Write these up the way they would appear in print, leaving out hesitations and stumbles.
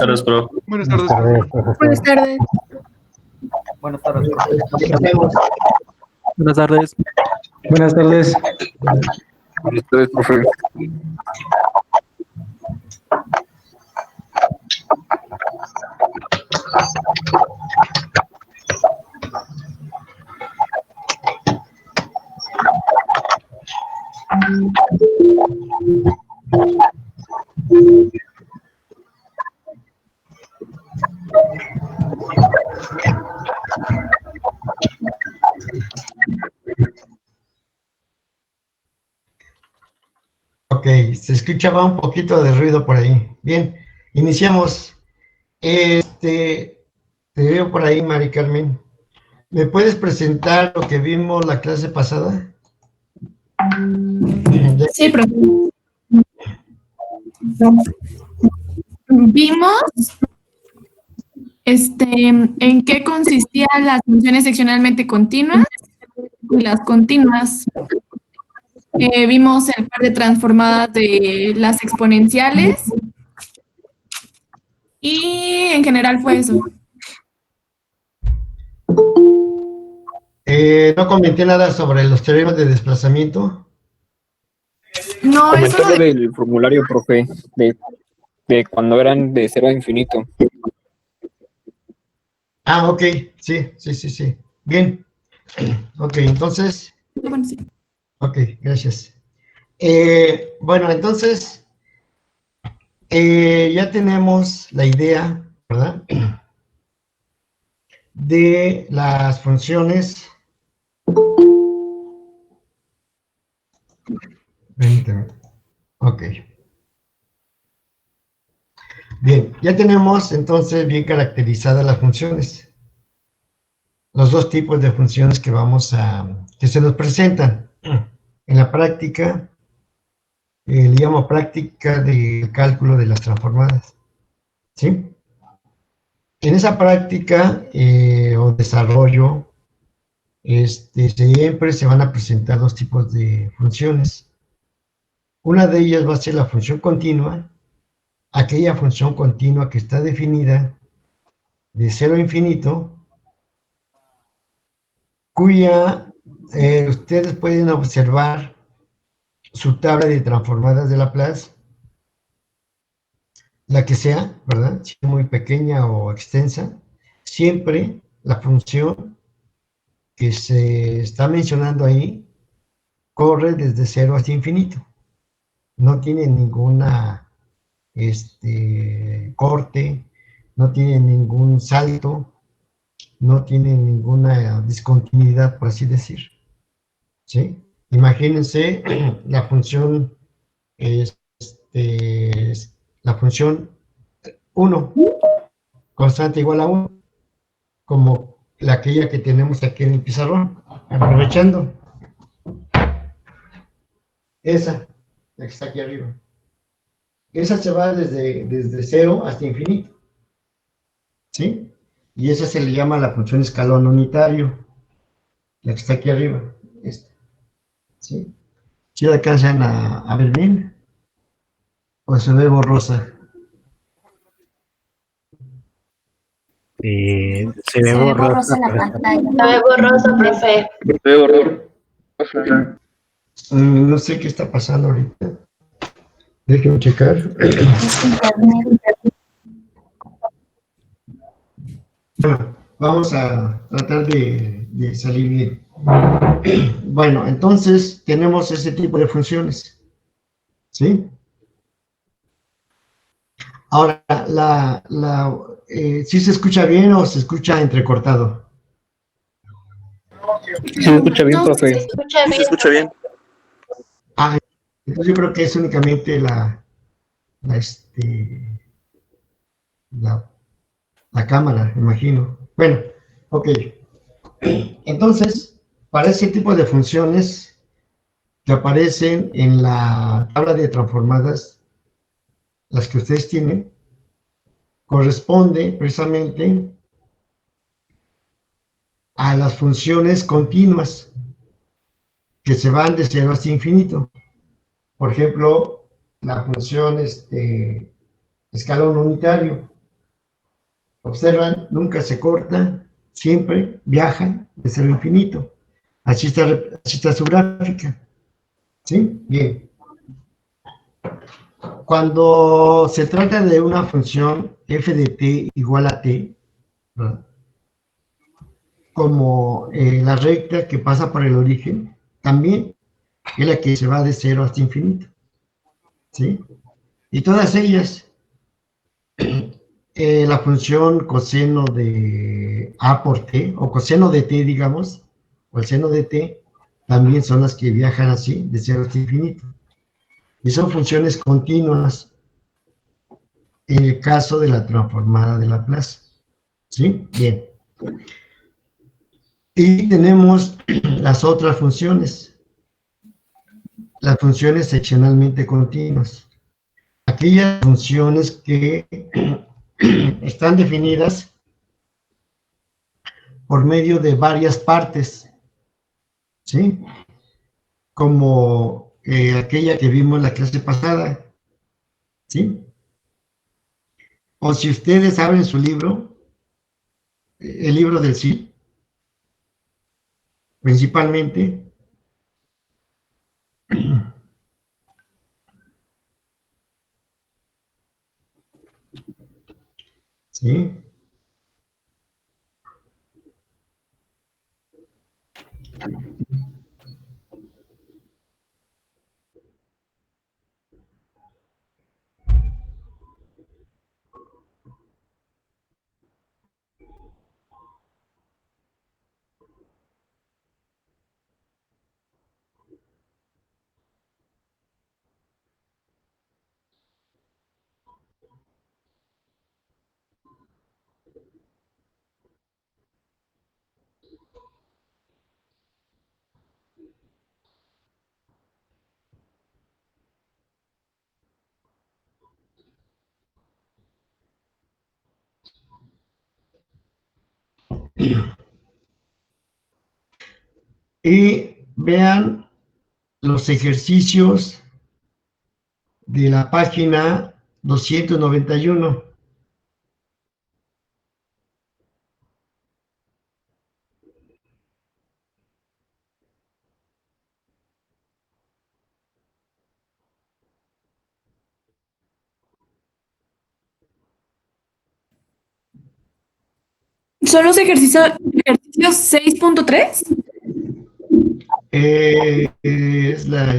tardes, profe. Buenas tardes, profe. Buenas tardes. Buenas tardes. Buenas tardes. Buenas tardes. Buenas tardes, profe. Ok, se escuchaba un poquito de ruido por ahí. Bien, iniciamos. Te veo por ahí, Mari Carmen. ¿Me puedes presentar lo que vimos la clase pasada? Sí, profe. Vimos en qué consistían las funciones seccionalmente continuas y las continuas. Vimos el par de transformadas de las exponenciales y en general fue eso. No comenté nada sobre los teoremas de desplazamiento. No, eso Comentó lo del formulario, profe, de cuando eran de 0 a infinito. Ah, ok, sí. Bien. Ok, entonces, bueno, sí. ok, gracias. Bueno, entonces, ya tenemos la idea, ¿verdad? De las funciones. Permíteme. Ok. Bien, ya tenemos entonces bien caracterizadas las funciones. Los dos tipos de funciones que se nos presentan. En la práctica, le llamo práctica de cálculo de las transformadas. ¿Sí? En esa práctica o desarrollo, siempre se van a presentar dos tipos de funciones. Una de ellas va a ser la función continua, aquella función continua que está definida de 0 a infinito, cuya ustedes pueden observar su tabla de transformadas de Laplace, la que sea, ¿verdad? Si es muy pequeña o extensa, siempre la función que se está mencionando ahí corre desde 0 hasta infinito. No tiene ninguna corte, no tiene ningún salto, no tiene ninguna discontinuidad, por así decir. ¿Sí? Imagínense la función, la función 1, constante igual a 1, como aquella que tenemos aquí en el pizarrón, aprovechando. Esa, la que está aquí arriba. Esa se va desde 0 hasta infinito. ¿Sí? Y esa se le llama la función escalón unitario, la que está aquí arriba. Esta. ¿Sí? ¿Sí la alcanzan a ver bien? ¿O se ve borrosa? Se ve borrosa la pantalla. Se ve borroso, profe. Se ve horror. No sé qué está pasando ahorita. Déjenme checar. Bueno, vamos a tratar de salir bien. Bueno, entonces tenemos ese tipo de funciones. ¿Sí? Ahora, ¿sí se escucha bien o se escucha entrecortado? Sí se escucha bien, profe. Se escucha Sí bien. se escucha bien. Ah, entonces yo creo que es únicamente la cámara, imagino. Bueno, ok. Entonces, para ese tipo de funciones que aparecen en la tabla de transformadas, las que ustedes tienen, corresponde precisamente a las funciones continuas que se van de 0 hasta infinito. Por ejemplo, la función escalón unitario, Observan, nunca se corta, siempre viaja de cero a infinito. Así está su gráfica. ¿Sí? Bien. Cuando se trata de una función f de t igual a t, ¿verdad?, como la recta que pasa por el origen, también es la que se va de cero hasta infinito. ¿Sí? Y todas ellas, la función coseno de a por t, o coseno de t, digamos, o el seno de t, también son las que viajan así, de cero hasta infinito. Y son funciones continuas en el caso de la transformada de Laplace. ¿Sí? Bien. Y tenemos las otras funciones, las funciones seccionalmente continuas. Aquellas funciones que están definidas por medio de varias partes, ¿sí? Como aquella que vimos en la clase pasada, ¿sí? O si ustedes abren su libro, el libro del sí, principalmente, ¿sí? Y vean los ejercicios de la página 291. ¿Son los ejercicios 6.3? Es la,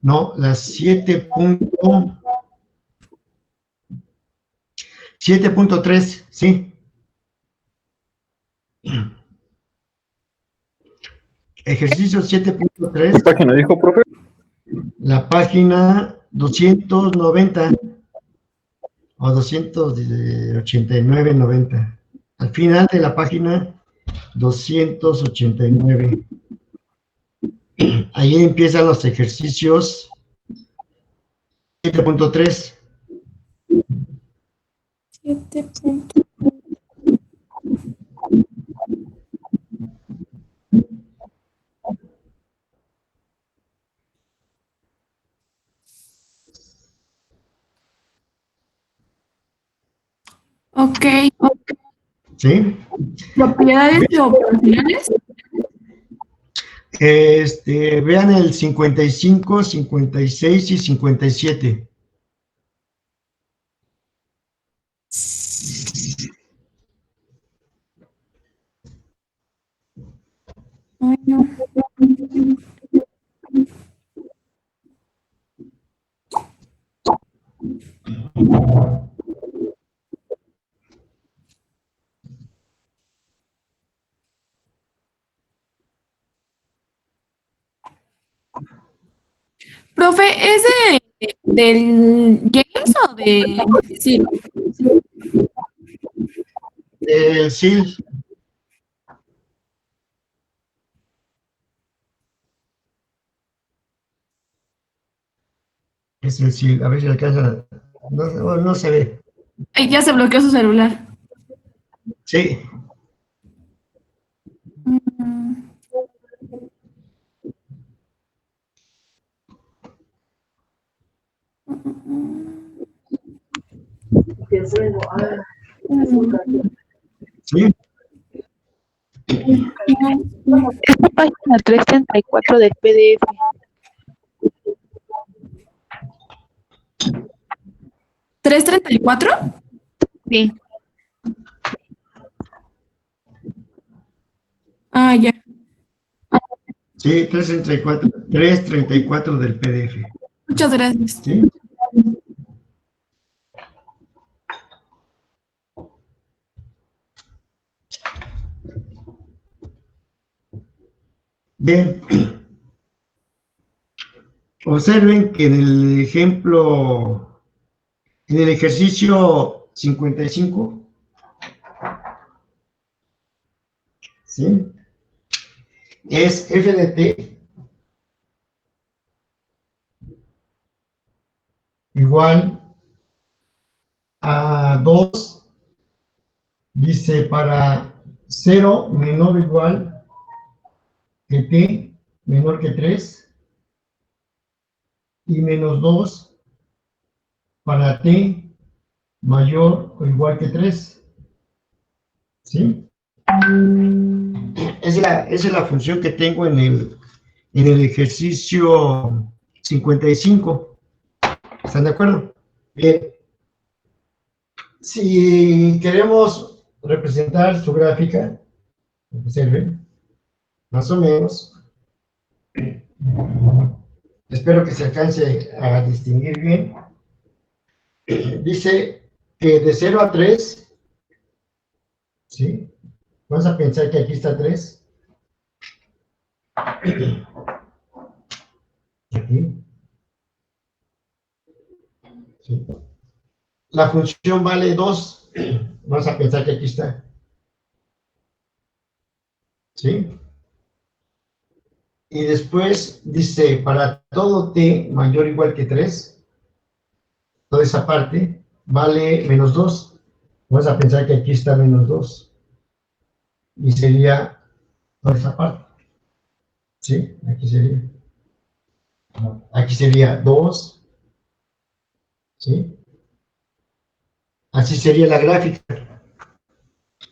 no, la 7.3, sí. Ejercicio ¿Qué 7.3, página dijo, profe? la página 290 o 289-90. Al final de la página 289. Ahí empiezan los ejercicios 7.3. 7. Ok. ¿Sí? Propiedades operacionales. Vean el 55, 56 y 57. Ay, no. Profe, ¿es del James o de... Sí. El SIL, es el SIL. A ver si alcanza. No se ve. Ay, ya se bloqueó su celular. Sí. Mm. ¿Sí? Esta página 334 del PDF. ¿334? Sí. Ah, ya. Sí, 334 del PDF. Muchas gracias. ¿Sí? Bien. Observen que en el ejemplo, en el ejercicio 55, ¿sí? Es f de t igual a 2, dice para 0 menor o igual que t menor que 3 y menos 2 para t mayor o igual que 3, ¿sí? Esa es la función que tengo en el ejercicio 55. ¿Están de acuerdo? Bien. Si queremos representar su gráfica, observen, más o menos, espero que se alcance a distinguir bien. Dice que de 0 a 3, ¿sí? Vamos a pensar que aquí está 3. Aquí. ¿Sí? La función vale 2. Vamos a pensar que aquí está. ¿Sí? Y después dice, para todo t mayor o igual que 3, toda esa parte vale menos 2. Vamos a pensar que aquí está menos 2. Y sería toda esa parte. ¿Sí? Aquí sería. Aquí sería 2. ¿Sí? Así sería la gráfica.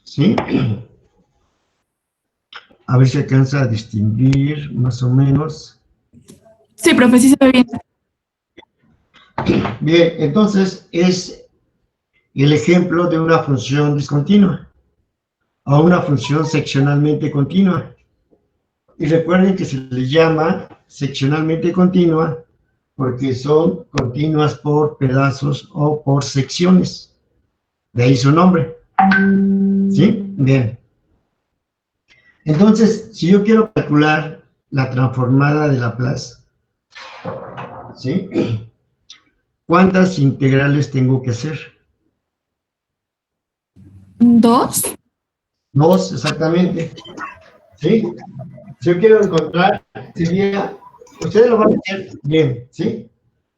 ¿Sí? A ver si alcanza a distinguir más o menos. Sí, profe, sí se ve bien. Bien, entonces es el ejemplo de una función discontinua o una función seccionalmente continua. Y recuerden que se les llama seccionalmente continua porque son continuas por pedazos o por secciones. De ahí su nombre. ¿Sí? Bien. Entonces, si yo quiero calcular la transformada de Laplace, ¿sí? ¿Cuántas integrales tengo que hacer? 2. 2, exactamente. ¿Sí? Si yo quiero encontrar, sería, ustedes lo van a hacer bien, ¿sí?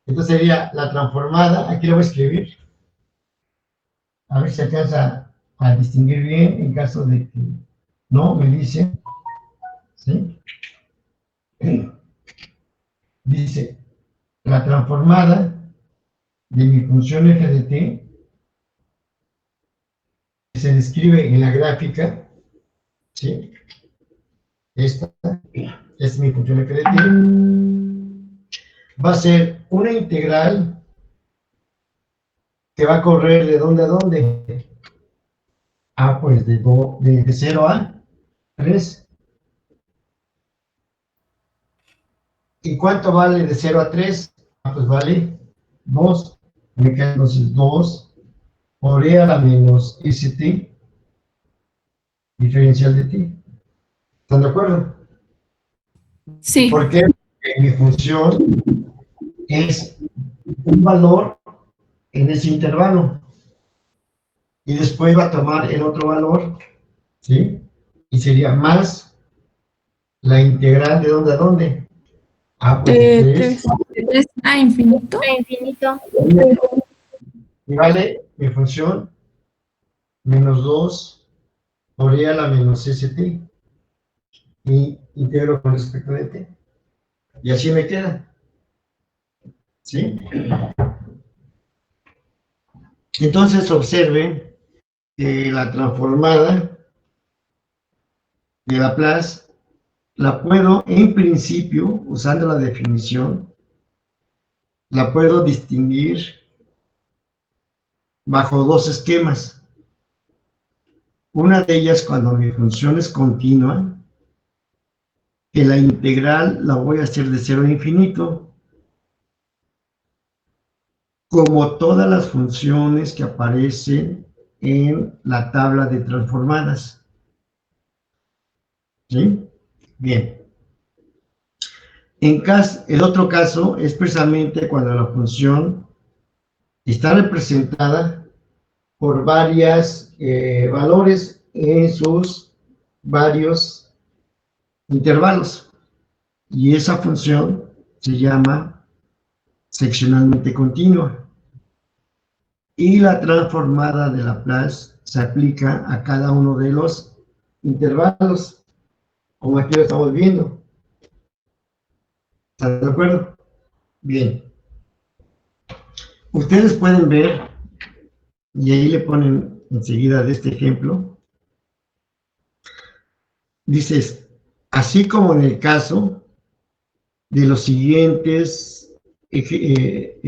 Entonces sería la transformada, aquí lo voy a escribir, a ver si alcanza a distinguir bien en caso de que no, me dice, ¿sí? Dice, la transformada de mi función f de t se describe en la gráfica, ¿sí? Esta es mi función f de t, va a ser una integral que va a correr de dónde a dónde. Ah, pues de 0 a 3. ¿Y cuánto vale de 0 a 3? Ah, pues vale 2. Me queda entonces 2 por e a la menos st diferencial de t. ¿Están de acuerdo? Sí. ¿Por qué? Porque mi función es un valor en ese intervalo. Y después va a tomar el otro valor, ¿sí? Y sería más la integral de dónde a dónde. Ah, pues de 3. De 3 a infinito. Infinito. Y vale mi función menos 2 por e a la menos st. Y integro con respecto de t. Y así me queda. ¿Sí? Entonces observen que la transformada de Laplace la puedo, en principio, usando la definición, la puedo distinguir bajo dos esquemas. Una de ellas, cuando mi función es continua, que la integral la voy a hacer de 0 a infinito, como todas las funciones que aparecen en la tabla de transformadas. ¿Sí? Bien. El otro caso es precisamente cuando la función está representada por varios valores en sus varios intervalos. Y esa función se llama seccionalmente continua. Y la transformada de Laplace se aplica a cada uno de los intervalos, como aquí lo estamos viendo. ¿Están de acuerdo? Bien. Ustedes pueden ver, y ahí le ponen enseguida de este ejemplo, dices, así como en el caso de los siguientes, de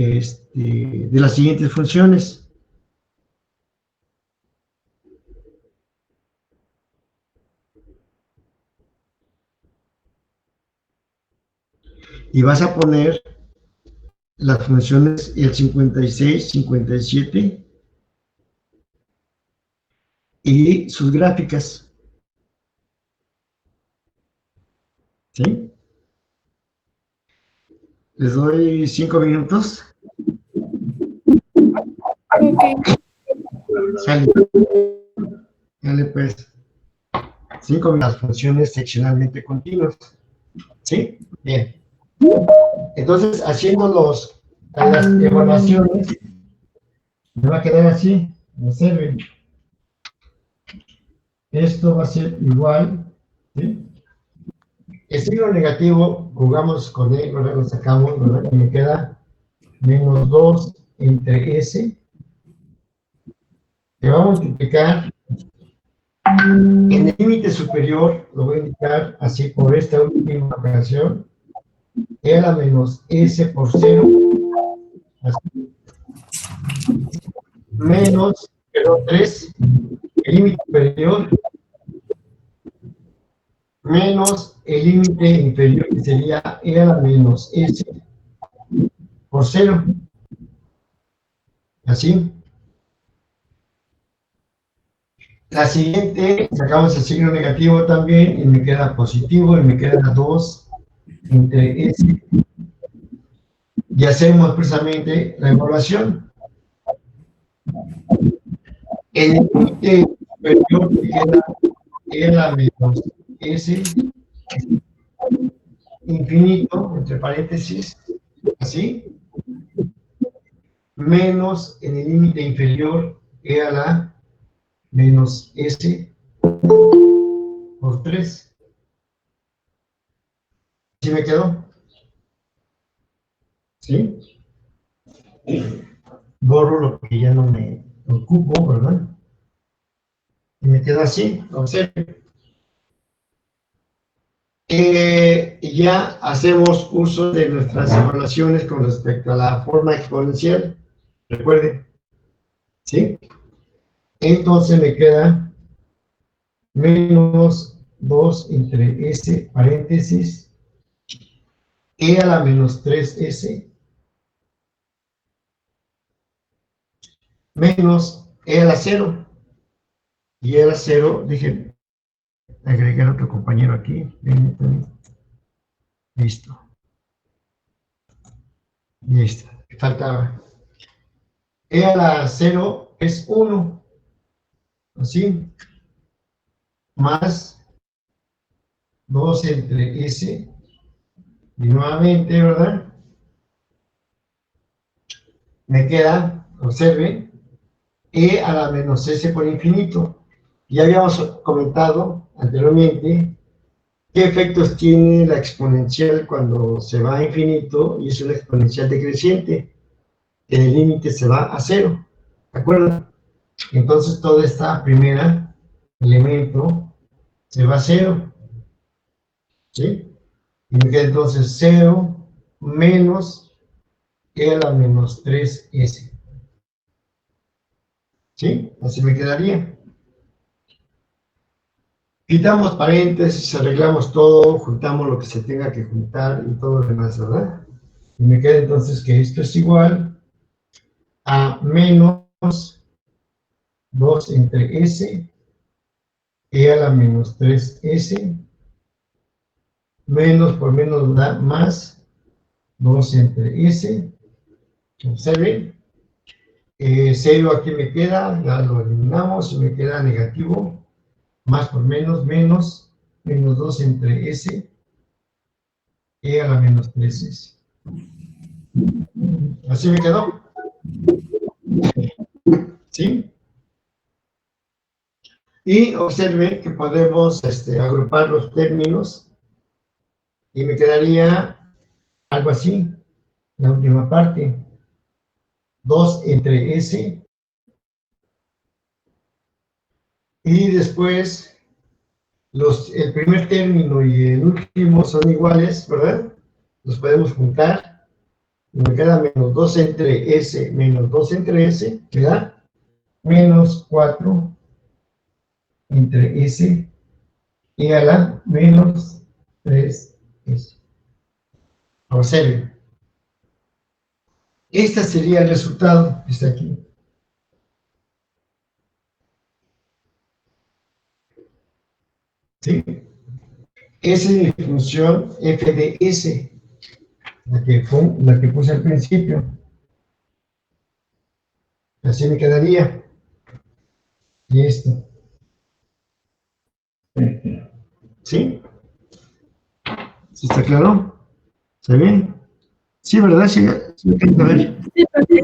las siguientes funciones. Y vas a poner las funciones el 56, 57 y sus gráficas. ¿Sí? Les doy 5 minutos. Ok. Sale pues. 5 las funciones seccionalmente continuas. ¿Sí? Bien. Entonces, haciendo las evaluaciones, me va a quedar así. Observen. Esto va a ser igual. ¿Sí? El signo negativo, jugamos con él, ¿verdad? Lo sacamos, ¿verdad? Y me queda menos 2 entre S, que va a multiplicar en el límite superior, lo voy a indicar así por esta última operación, E a la menos S por 0, así, menos 3, el límite superior, menos el límite inferior, que sería E a la menos S por 0. Así. La siguiente, sacamos el signo negativo también, y me queda positivo, y me queda 2 entre S. Y hacemos precisamente la evaluación. En el límite superior me queda E a la menos S infinito, entre paréntesis, así, menos en el límite inferior E a la menos S por 3. ¿Sí me quedó? ¿Sí? Borro lo que ya no me ocupo, ¿verdad? Y me queda así, observen. Ya hacemos uso de nuestras evaluaciones con respecto a la forma exponencial. Recuerden. ¿Sí? Entonces me queda menos 2 entre S, paréntesis, E a la menos 3S, menos E a la 0. Y E a la 0, déjenme agregar otro compañero aquí. Listo. Listo. Faltaba. E a la 0 es 1. Así. Más 2 entre S. Y nuevamente, ¿verdad? Me queda, observen, E a la menos S por infinito. Ya habíamos comentado anteriormente qué efectos tiene la exponencial cuando se va a infinito y es una exponencial decreciente. En el límite se va a 0. ¿De acuerdo? Entonces toda esta primera elemento se va a 0. ¿Sí? Y me queda entonces 0 menos e a la menos 3s. ¿Sí? Así me quedaría. Quitamos paréntesis, arreglamos todo, juntamos lo que se tenga que juntar y todo lo demás, ¿verdad? Y me queda entonces que esto es igual a menos 2 entre s, e a la menos 3s, menos por menos da más 2 entre s. Observen, 0 aquí me queda, ya lo eliminamos y me queda negativo. Más por menos, menos 2 entre s, e a la menos 3s. ¿Así me quedó? ¿Sí? Y observe que podemos agrupar los términos y me quedaría algo así, la última parte. 2 entre s. Y después el primer término y el último son iguales, ¿verdad? Los podemos juntar. Y me queda menos 2 entre s menos 2 entre s, ¿verdad? Menos 4 entre s y a la menos 3s. Observen. Este sería el resultado que está aquí. ¿Sí? S es mi función f de s, la que puse al principio. Así me quedaría. Y esto. ¿Sí? ¿Sí está claro? ¿Está bien? Sí, ¿verdad? Sí, a ver. Sí, profe.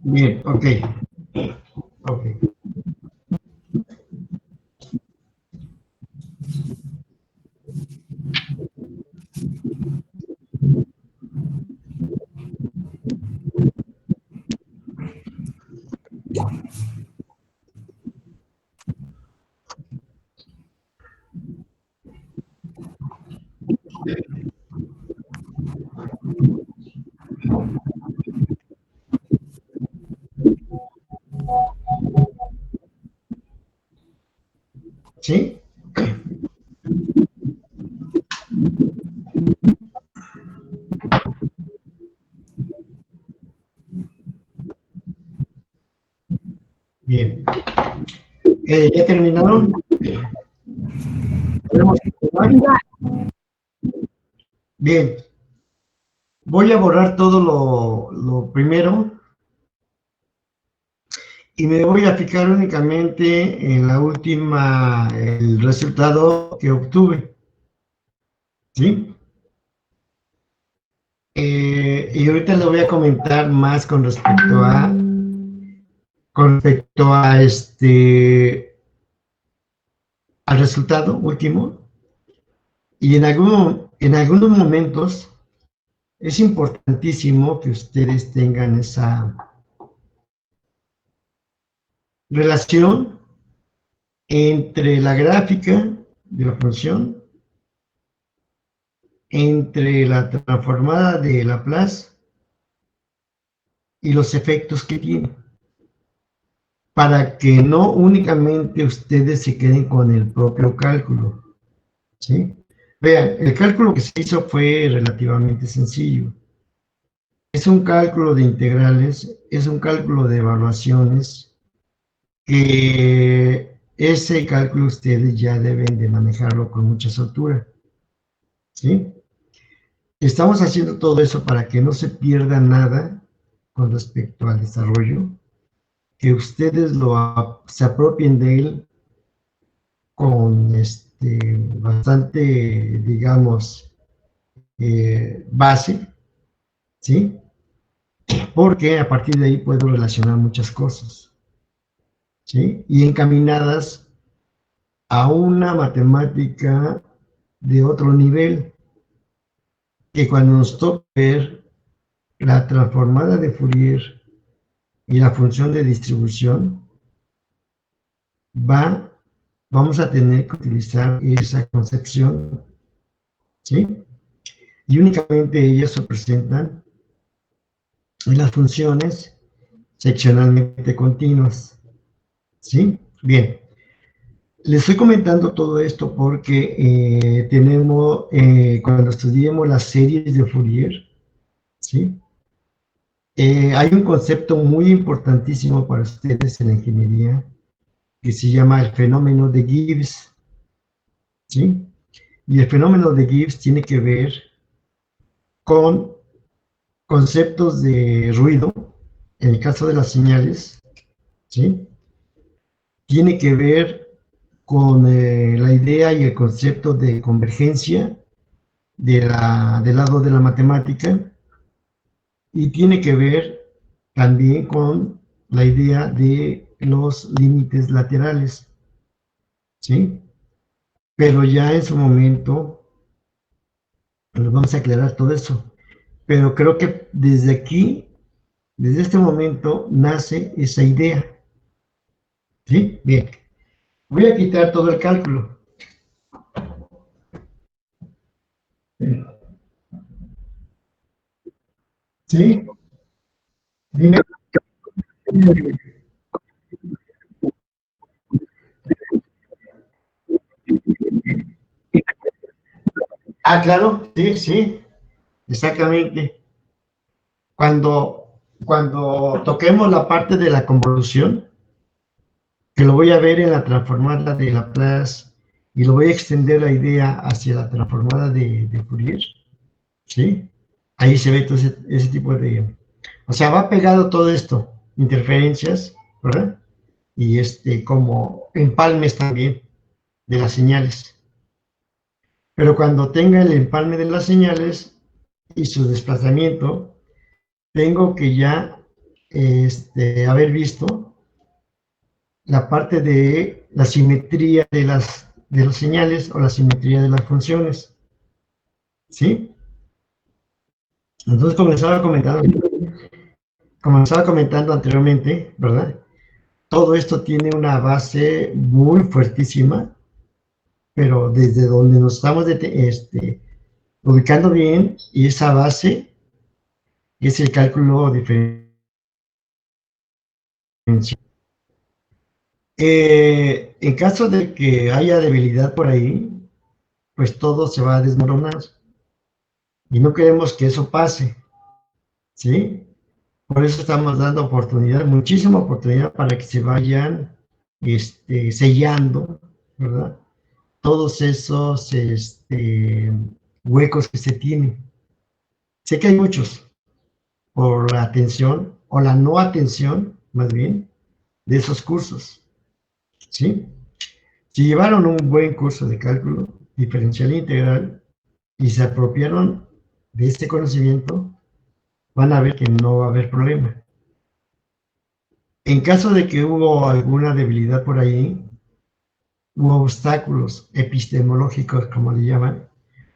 Bien, ok. Ok. ¿Sí? Bien. ¿Ya terminaron? ¿Podemos continuar? Bien. Voy a borrar todo lo primero y me voy a fijar únicamente en la última, el resultado que obtuve. ¿Sí? Y ahorita le voy a comentar más con respecto a al resultado último. Y en algunos momentos es importantísimo que ustedes tengan esa relación entre la gráfica de la función, entre la transformada de Laplace y los efectos que tiene, para que no únicamente ustedes se queden con el propio cálculo, ¿sí? Vean, el cálculo que se hizo fue relativamente sencillo. Es un cálculo de integrales, es un cálculo de evaluaciones, que ese cálculo ustedes ya deben de manejarlo con mucha soltura, ¿sí? Estamos haciendo todo eso para que no se pierda nada con respecto al desarrollo, que ustedes se apropien de él con bastante, digamos, base, ¿sí? Porque a partir de ahí puedo relacionar muchas cosas, ¿sí? Y encaminadas a una matemática de otro nivel, que cuando nos toque ver la transformada de Fourier y la función de distribución, vamos a tener que utilizar esa concepción, ¿sí? Y únicamente ellas se presentan en las funciones seccionalmente continuas, ¿sí? Bien, les estoy comentando todo esto porque cuando estudiemos las series de Fourier, ¿sí? Hay un concepto muy importantísimo para ustedes en la ingeniería que se llama el fenómeno de Gibbs, ¿sí? Y el fenómeno de Gibbs tiene que ver con conceptos de ruido, en el caso de las señales, ¿sí? Tiene que ver con la idea y el concepto de convergencia del lado de la matemática, y tiene que ver también con la idea de los límites laterales, ¿sí? Pero ya en su momento nos vamos a aclarar todo eso. Pero creo que desde aquí, desde este momento, nace esa idea, ¿sí? Bien, voy a quitar todo el cálculo. ¿Sí? Dime. Ah, claro, sí, sí, exactamente. Cuando toquemos la parte de la convolución, que lo voy a ver en la transformada de Laplace y lo voy a extender la idea hacia la transformada de Fourier, ¿sí? Ahí se ve todo ese tipo de... O sea, va pegado todo esto, interferencias, ¿verdad? Y como empalmes también de las señales. Pero cuando tenga el empalme de las señales y su desplazamiento, tengo que ya haber visto la parte de la simetría de las señales o la simetría de las funciones, ¿sí? Entonces, como estaba comentando anteriormente, ¿verdad? Todo esto tiene una base muy fuertísima, pero desde donde nos estamos ubicando bien, y esa base es el cálculo diferencial. En caso de que haya debilidad por ahí, pues todo se va a desmoronar. Y no queremos que eso pase, ¿sí? Por eso estamos dando oportunidad, muchísima oportunidad para que se vayan sellando, ¿verdad? Todos esos huecos que se tienen. Sé que hay muchos por la atención o la no atención, más bien, de esos cursos, ¿sí? Si llevaron un buen curso de cálculo diferencial e integral y se apropiaron de este conocimiento, van a ver que no va a haber problema. En caso de que hubo alguna debilidad por ahí, hubo obstáculos epistemológicos, como le llaman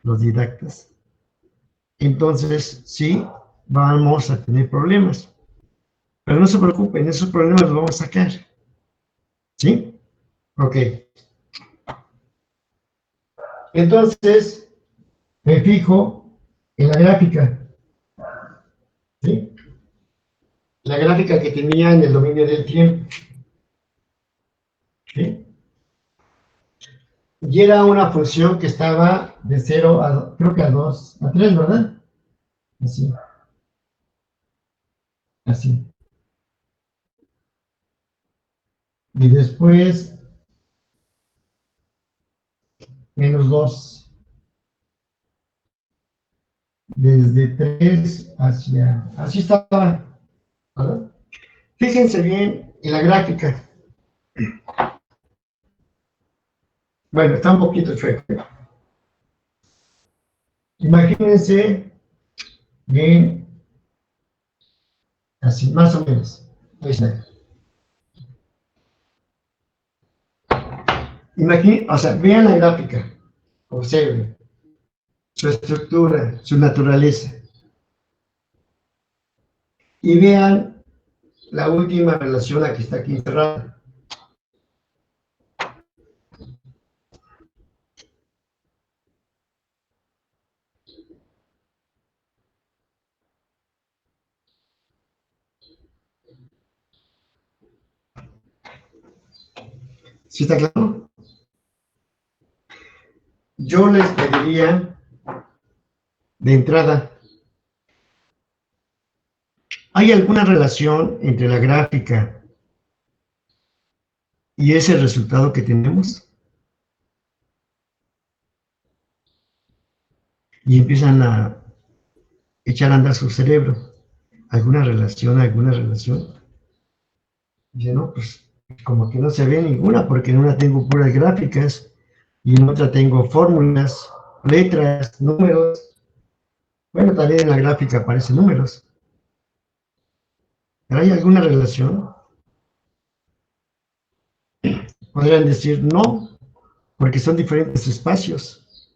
los didactas, entonces sí vamos a tener problemas. Pero no se preocupen, esos problemas los vamos a sacar. ¿Sí? Ok. Entonces, me fijo en la gráfica. ¿Sí? La gráfica que tenía en el dominio del tiempo. ¿Sí? Y era una función que estaba de 0 a, creo que a 2, a 3, ¿verdad? Así. Así. Y después, menos 2. Desde 3 hacia... Así estaba, ¿verdad? Fíjense bien en la gráfica. Bueno, está un poquito chueco. Imagínense bien, así, más o menos. Ahí está. O sea, vean la gráfica, Observen su estructura, su naturaleza. Y vean la última relación, la que está aquí encerrada. ¿Sí está claro? Yo les pediría de entrada, ¿hay alguna relación entre la gráfica y ese resultado que tenemos? Y empiezan a echar a andar su cerebro. ¿Alguna relación, alguna relación? Dice, no, pues como que no se ve ninguna, porque en una tengo puras gráficas y en otra tengo fórmulas, letras, números. Bueno, también en la gráfica aparecen números. ¿Pero hay alguna relación? Podrían decir no, porque son diferentes espacios.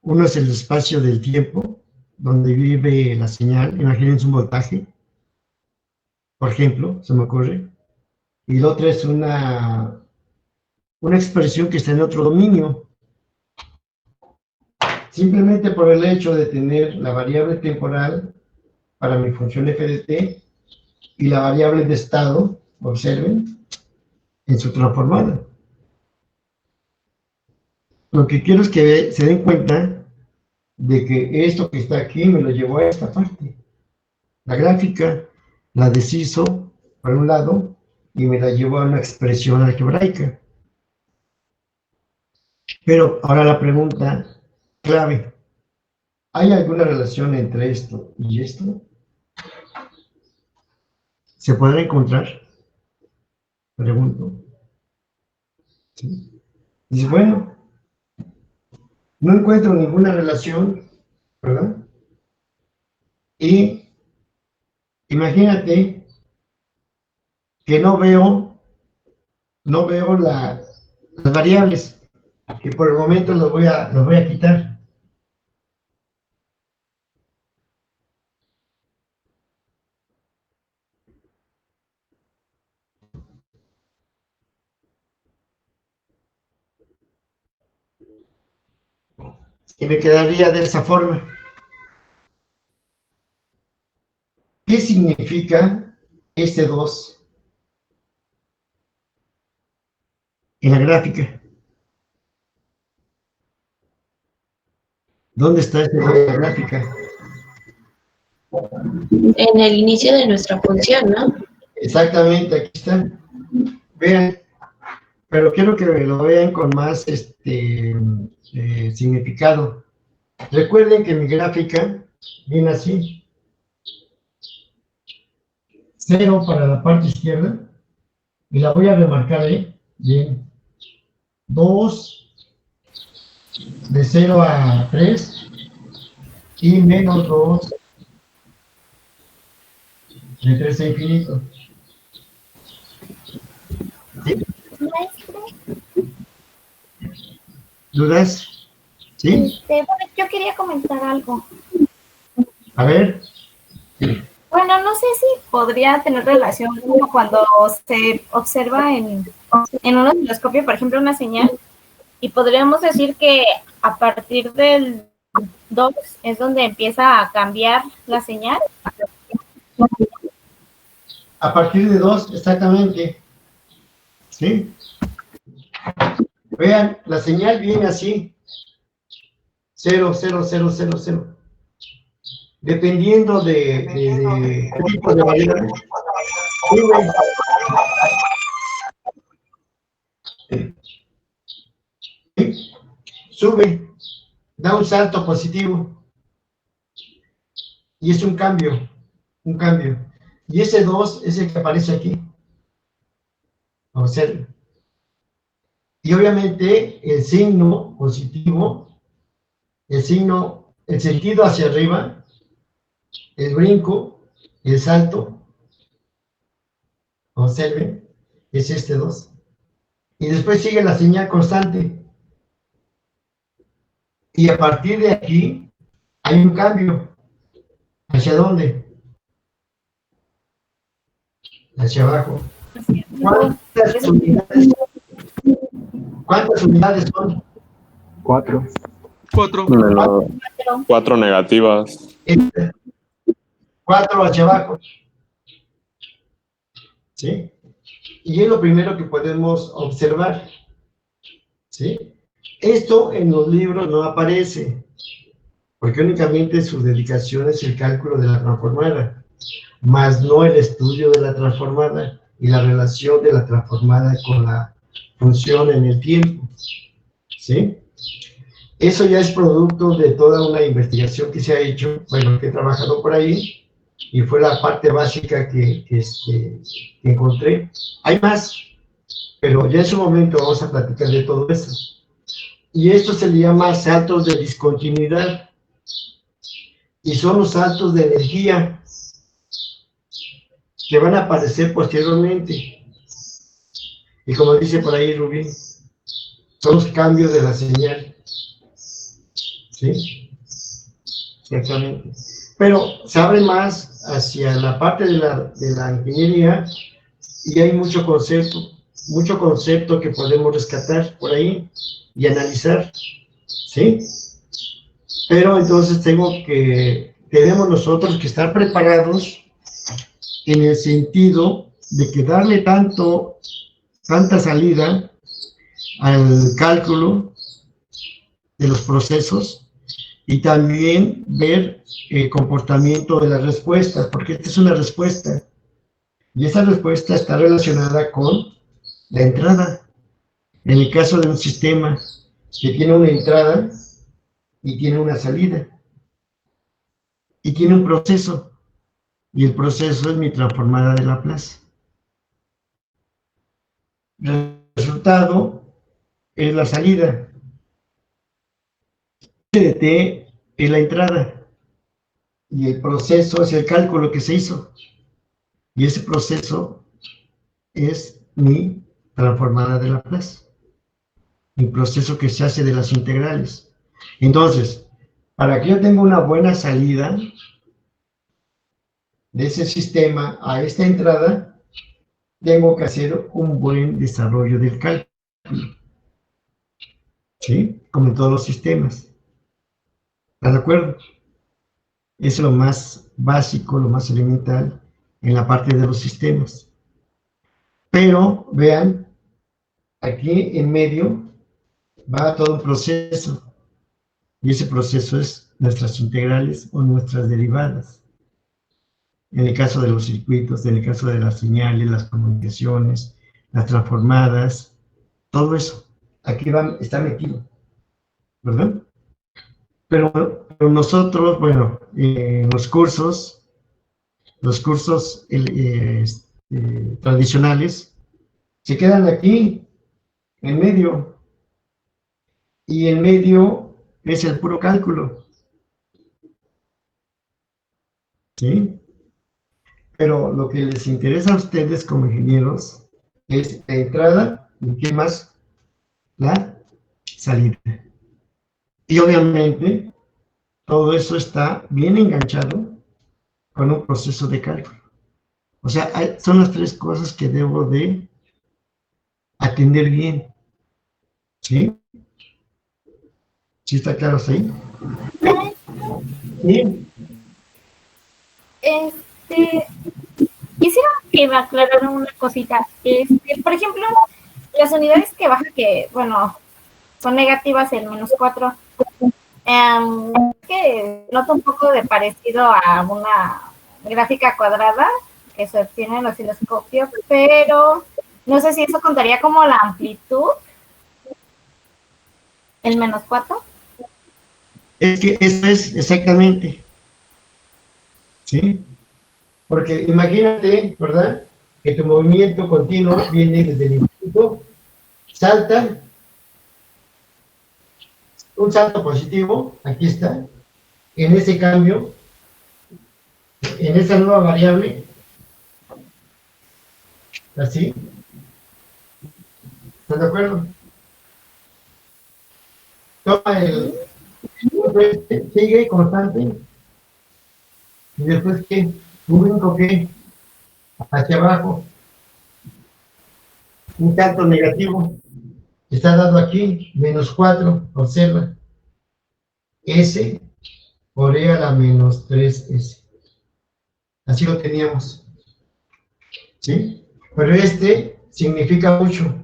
Uno es el espacio del tiempo, donde vive la señal. Imagínense un voltaje, por ejemplo, se me ocurre. Y el otro es una expresión que está en otro dominio. Simplemente por el hecho de tener la variable temporal para mi función f de t y la variable de estado, observen, en su transformada. Lo que quiero es que se den cuenta de que esto que está aquí me lo llevó a esta parte. La gráfica la deshizo por un lado y me la llevó a una expresión algebraica. Pero ahora la pregunta clave, ¿hay alguna relación entre esto y esto? ¿Se podrá encontrar? Pregunto. ¿Sí? Dice, bueno, no encuentro ninguna relación, ¿verdad? Y imagínate que no veo las variables, que por el momento los voy a quitar. Y me quedaría de esa forma. ¿Qué significa este 2 en la gráfica? ¿Dónde está este 2 en la gráfica? En el inicio de nuestra función, ¿no? Exactamente, aquí está. Vean, pero quiero que lo vean con más significado. Recuerden que mi gráfica viene así. 0 para la parte izquierda, y la voy a remarcar ahí. Bien. 2 de 0 a 3 y menos 2 de 3 a infinito. ¿Sí? ¿Dudas? ¿Sí? Bueno, yo quería comentar algo. A ver. Bueno, no sé si podría tener relación como cuando se observa en un osciloscopio, por ejemplo, una señal, y podríamos decir que a partir del 2 es donde empieza a cambiar la señal. A partir de 2, exactamente. ¿Sí? Vean, la señal viene así. 0, 0, 0, 0, 0. Dependiendo de tipo de variable. Sube, da un salto positivo. Y es un cambio. Un cambio. Y ese 2 es el que aparece aquí. Observen. Y obviamente el signo positivo, el sentido hacia arriba, el brinco, el salto, observen, es este 2. Y después sigue la señal constante. Y a partir de aquí hay un cambio. ¿Hacia dónde? Hacia abajo. ¿Cuántas unidades son? 4. 4. Menos 4 negativas. 4 hacia abajo. ¿Sí? Y es lo primero que podemos observar. ¿Sí? Esto en los libros no aparece, porque únicamente su dedicación es el cálculo de la transformada, más no el estudio de la transformada y la relación de la transformada con la función en el tiempo. ¿Sí? Eso ya es producto de toda una investigación que se ha hecho, bueno, que he trabajado por ahí, y fue la parte básica que encontré. Hay más, pero ya en su momento vamos a platicar de todo eso. Y esto se le llama saltos de discontinuidad, y son los saltos de energía que van a aparecer posteriormente. Y como dice por ahí Rubí, son los cambios de la señal. ¿Sí? Exactamente. Pero se abre más hacia la parte de la ingeniería y hay mucho concepto que podemos rescatar por ahí y analizar, ¿sí? Pero entonces tenemos nosotros que estar preparados en el sentido de que darle tanta salida al cálculo de los procesos y también ver el comportamiento de las respuestas, porque esta es una respuesta, y esa respuesta está relacionada con la entrada. En el caso de un sistema que tiene una entrada y tiene una salida, y tiene un proceso, y el proceso es mi transformada de Laplace. El resultado es la salida, de T es la entrada, y el proceso es el cálculo que se hizo. Y ese proceso es mi transformada de Laplace, mi proceso que se hace de las integrales. Entonces, para que yo tenga una buena salida de ese sistema a esta entrada, tengo que hacer un buen desarrollo del cálculo. ¿Sí? Como en todos los sistemas. ¿Estás de acuerdo? Es lo más básico, lo más elemental en la parte de los sistemas. Pero, vean, aquí en medio va todo un proceso. Y ese proceso es nuestras integrales o nuestras derivadas. En el caso de los circuitos, en el caso de las señales, las comunicaciones, las transformadas, todo eso. Aquí está metido. ¿Verdad? Pero nosotros, bueno, los cursos tradicionales, se quedan aquí, en medio, y en medio es el puro cálculo, ¿sí? Pero lo que les interesa a ustedes como ingenieros es la entrada y qué más, la salida. Y obviamente todo eso está bien enganchado con un proceso de cálculo. O sea, son las tres cosas que debo de atender bien. ¿Sí? ¿Sí está claro ahí? Bien. Quisiera que me aclararan una cosita. Por ejemplo, las unidades que bajan, que, bueno, son negativas, el -4, que nota un poco de parecido a una gráfica cuadrada que se obtiene en el osciloscopio, pero no sé si eso contaría como la amplitud, el -4. Es que eso es exactamente. ¿Sí? Porque imagínate, ¿verdad? Que tu movimiento continuo viene desde el infinito, salta, un salto positivo, aquí está, en ese cambio, en esa nueva variable, así. ¿Estás de acuerdo? Toma Después sigue constante. Y después, ¿qué? Un brinco, ¿qué? Hacia abajo. Un tanto negativo. Está dado aquí, -4, observa. S por E a la -3S. Así lo teníamos. ¿Sí? Pero este significa mucho.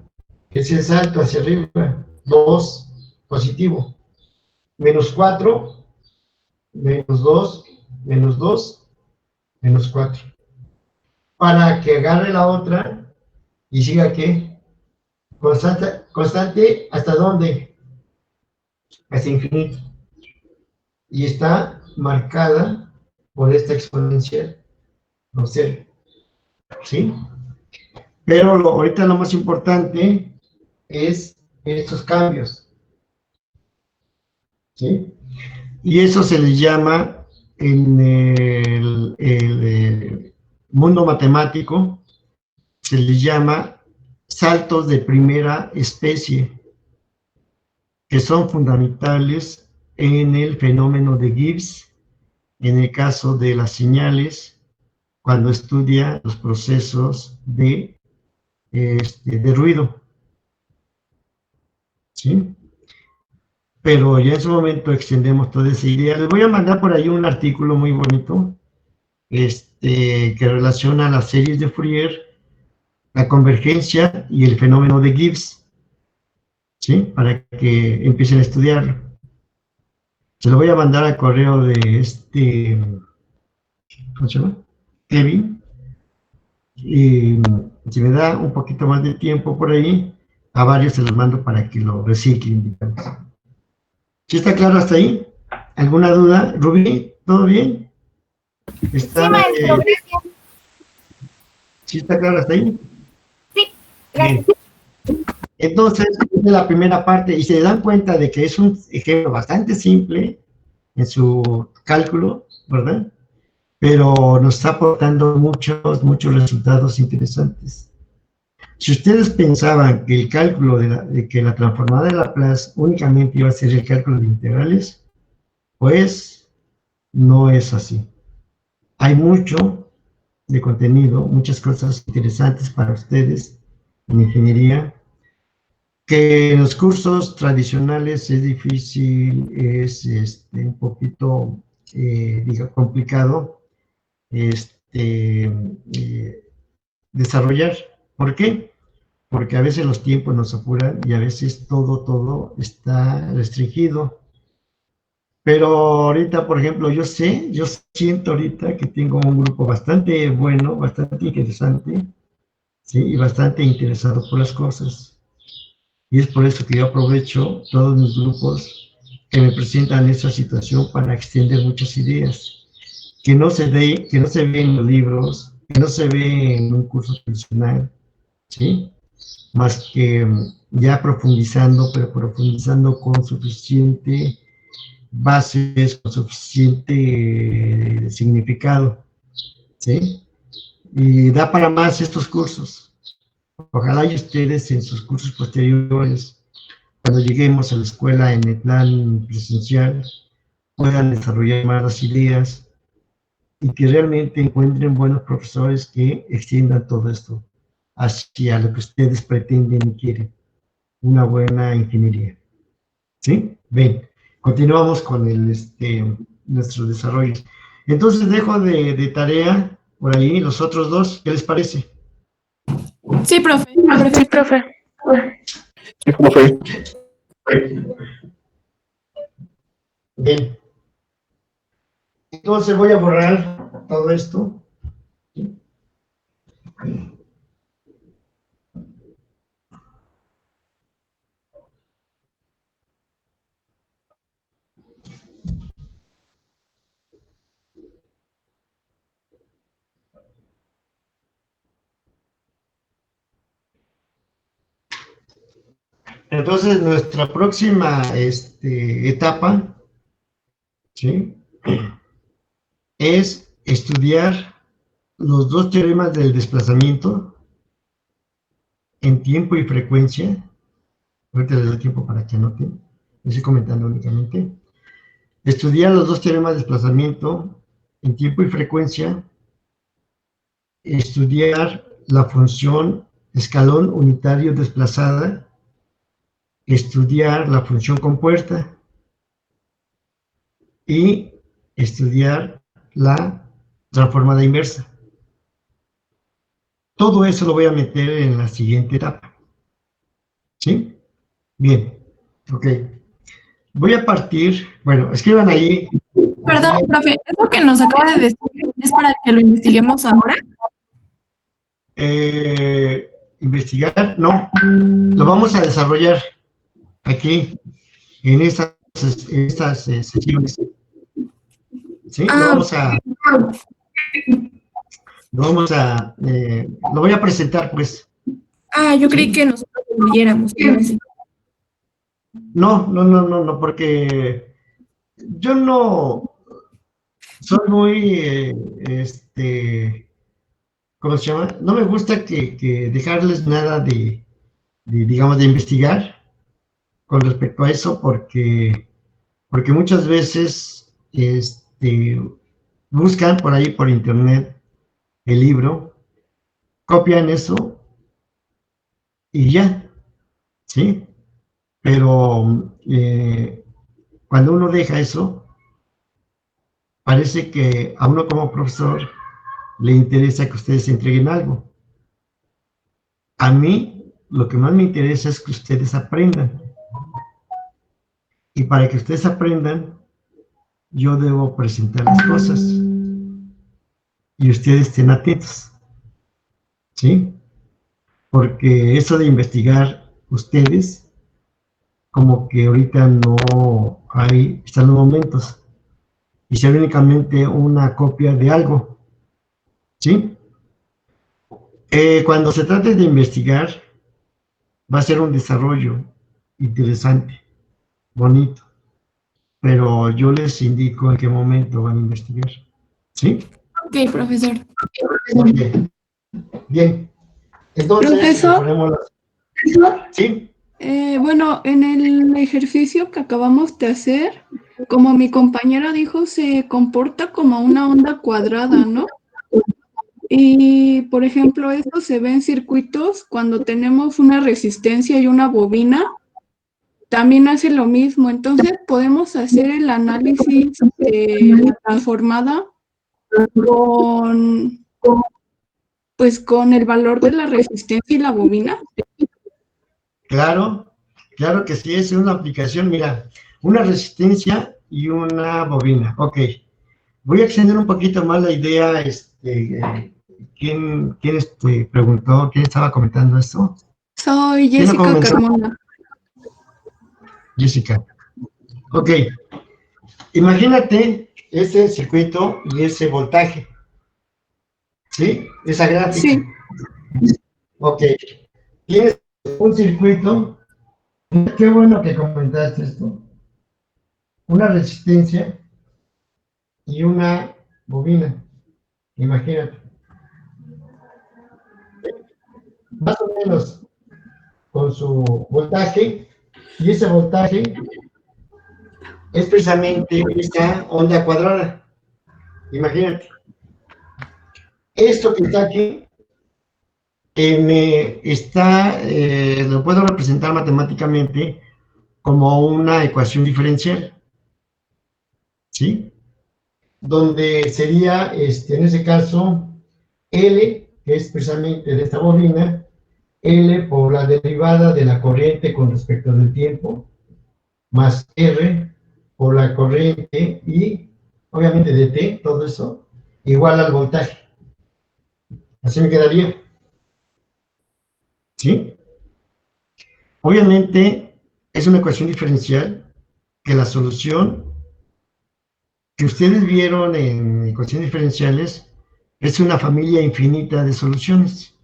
Es el salto hacia arriba. 2, positivo. -4, -2, -2, -4. Para que agarre la otra y siga, ¿qué? Constante, ¿hasta dónde? Hasta infinito. Y está marcada por esta exponencial. Observe. ¿Sí? Pero ahorita lo más importante es estos cambios. ¿Sí? Y eso se les llama en el mundo matemático, se les llama saltos de primera especie, que son fundamentales en el fenómeno de Gibbs, en el caso de las señales, cuando estudia los procesos de ruido. ¿Sí? Pero ya en su momento extendemos toda esa idea. Les voy a mandar por ahí un artículo muy bonito, que relaciona las series de Fourier, la convergencia y el fenómeno de Gibbs, ¿sí? Para que empiecen a estudiarlo. Se lo voy a mandar al correo de ¿cómo se llama? Kevin. Y si me da un poquito más de tiempo por ahí, a varios se los mando para que lo reciclen, digamos. ¿Sí está claro hasta ahí? ¿Alguna duda? Rubí, ¿todo bien? ¿Está, sí, maestro, gracias. ¿Sí está claro hasta ahí? Sí, gracias. Bien. Entonces, esta es la primera parte, y se dan cuenta de que es un ejemplo bastante simple en su cálculo, ¿verdad? Pero nos está aportando muchos resultados interesantes. Si ustedes pensaban que el cálculo de que la transformada de Laplace únicamente iba a ser el cálculo de integrales, pues no es así. Hay mucho de contenido, muchas cosas interesantes para ustedes en ingeniería, que en los cursos tradicionales es difícil, es un poquito complicado desarrollar. ¿Por qué? Porque a veces los tiempos nos apuran y a veces todo está restringido. Pero ahorita, por ejemplo, yo siento ahorita que tengo un grupo bastante bueno, bastante interesante, ¿sí? Y bastante interesado por las cosas. Y es por eso que yo aprovecho todos mis grupos que me presentan esa situación para extender muchas ideas, que no se ve en los libros, que no se ve en un curso tradicional, ¿sí? Más que ya profundizando, pero profundizando con suficiente bases, con suficiente significado, ¿sí? Y da para más estos cursos. Ojalá y ustedes en sus cursos posteriores, cuando lleguemos a la escuela en el plan presencial, puedan desarrollar más las ideas y que realmente encuentren buenos profesores que extiendan todo esto hacia lo que ustedes pretenden y quieren, una buena ingeniería. ¿Sí? Bien, continuamos con nuestros desarrollos. Entonces dejo de tarea por ahí los otros dos, ¿qué les parece? Sí, profe. Sí, profe. Sí, profe. Bien. Entonces voy a borrar todo esto. ¿Sí? Entonces, nuestra próxima etapa, ¿sí?, es estudiar los dos teoremas del desplazamiento en tiempo y frecuencia. Ahorita les doy tiempo para que anoten, les estoy comentando únicamente. estudiar los dos teoremas de desplazamiento en tiempo y frecuencia, estudiar la función escalón unitario desplazada, estudiar la función compuerta y estudiar la transformada inversa. Todo eso lo voy a meter en la siguiente etapa. ¿Sí? Bien. Ok. Voy a partir, bueno, escriban ahí. Perdón, profe, ¿eso que nos acaba de decir es para que lo investiguemos ahora? Investigar, no, lo vamos a desarrollar aquí, en estas sesiones. ¿Sí? Lo voy a presentar, pues. Yo creí que nosotros lo leyéramos. No, porque yo no soy muy, ¿cómo se llama? No me gusta que dejarles nada digamos, de investigar con respecto a eso, porque muchas veces, buscan por ahí, por internet, el libro, copian eso y ya, ¿sí? Pero cuando uno deja eso, parece que a uno como profesor le interesa que ustedes entreguen algo. A mí, lo que más me interesa es que ustedes aprendan. Y para que ustedes aprendan, yo debo presentar las cosas. Y ustedes estén atentos. ¿Sí? Porque eso de investigar ustedes, como que ahorita no hay, están los momentos. Y sea únicamente una copia de algo. ¿Sí? Cuando se trate de investigar, va a ser un desarrollo interesante, bonito, pero yo les indico en qué momento van a investigar. ¿Sí? Ok, profesor. Okay. Bien. Entonces, Profesor, ¿sí? bueno, en el ejercicio que acabamos de hacer, como mi compañera dijo, se comporta como una onda cuadrada, ¿no? Y, por ejemplo, esto se ve en circuitos cuando tenemos una resistencia y una bobina, también hace lo mismo. Entonces, podemos hacer el análisis de la transformada con el valor de la resistencia y la bobina. Claro que sí, es una aplicación, mira, una resistencia y una bobina. Ok, voy a extender un poquito más la idea, ¿quién preguntó, quién estaba comentando esto? Soy Jessica Carmona. Jessica. Ok, imagínate ese circuito y ese voltaje. ¿Sí? Esa gráfica. Sí. Ok, tienes un circuito. Qué bueno que comentaste esto. Una resistencia y una bobina. Imagínate. Más o menos con su voltaje, y ese voltaje es precisamente esta onda cuadrada. Imagínate. Esto que está aquí, lo puedo representar matemáticamente como una ecuación diferencial. ¿Sí? Donde sería, en ese caso, L, que es precisamente de esta bobina, L por la derivada de la corriente con respecto del tiempo, más R por la corriente y, obviamente, de T, todo eso, igual al voltaje. Así me quedaría. ¿Sí? Obviamente, es una ecuación diferencial que la solución que ustedes vieron en ecuaciones diferenciales es una familia infinita de soluciones.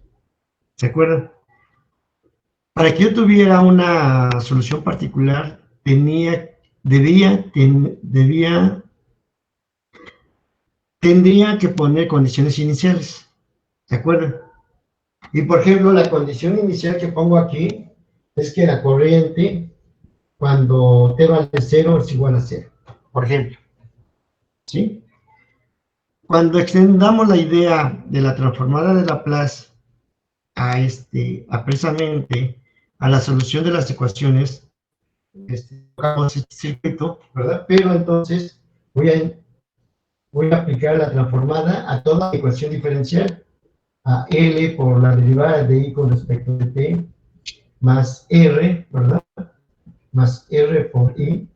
¿Se acuerdan? Para que yo tuviera una solución particular, tendría que poner condiciones iniciales. ¿Se acuerdan? Y por ejemplo, la condición inicial que pongo aquí es que la corriente, cuando t vale 0, es igual a 0. por ejemplo. ¿Sí? Cuando extendamos la idea de la transformada de Laplace a precisamente a la solución de las ecuaciones, tocamos este circuito, ¿verdad? Pero entonces voy a aplicar la transformada a toda la ecuación diferencial, a L por la derivada de I con respecto de T, más R, ¿verdad? Más R por I,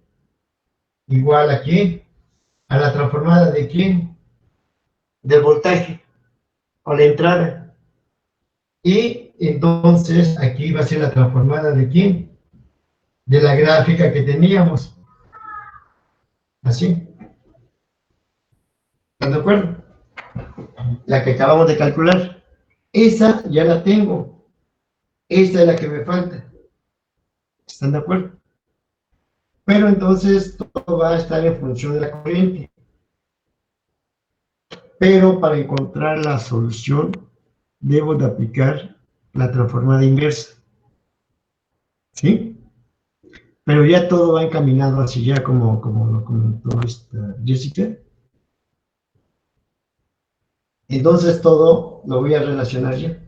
igual a ¿qué? A la transformada de ¿quién? Del voltaje, o la entrada. Y entonces aquí va a ser la transformada de ¿quién? De la gráfica que teníamos. Así. ¿Están de acuerdo? La que acabamos de calcular. Esa ya la tengo. Esta es la que me falta. ¿Están de acuerdo? Pero entonces todo va a estar en función de la corriente. Pero para encontrar la solución, debo de aplicar la transformada inversa. ¿Sí? Pero ya todo va encaminado hacia allá, como lo comentó Jessica. Entonces todo lo voy a relacionar ya.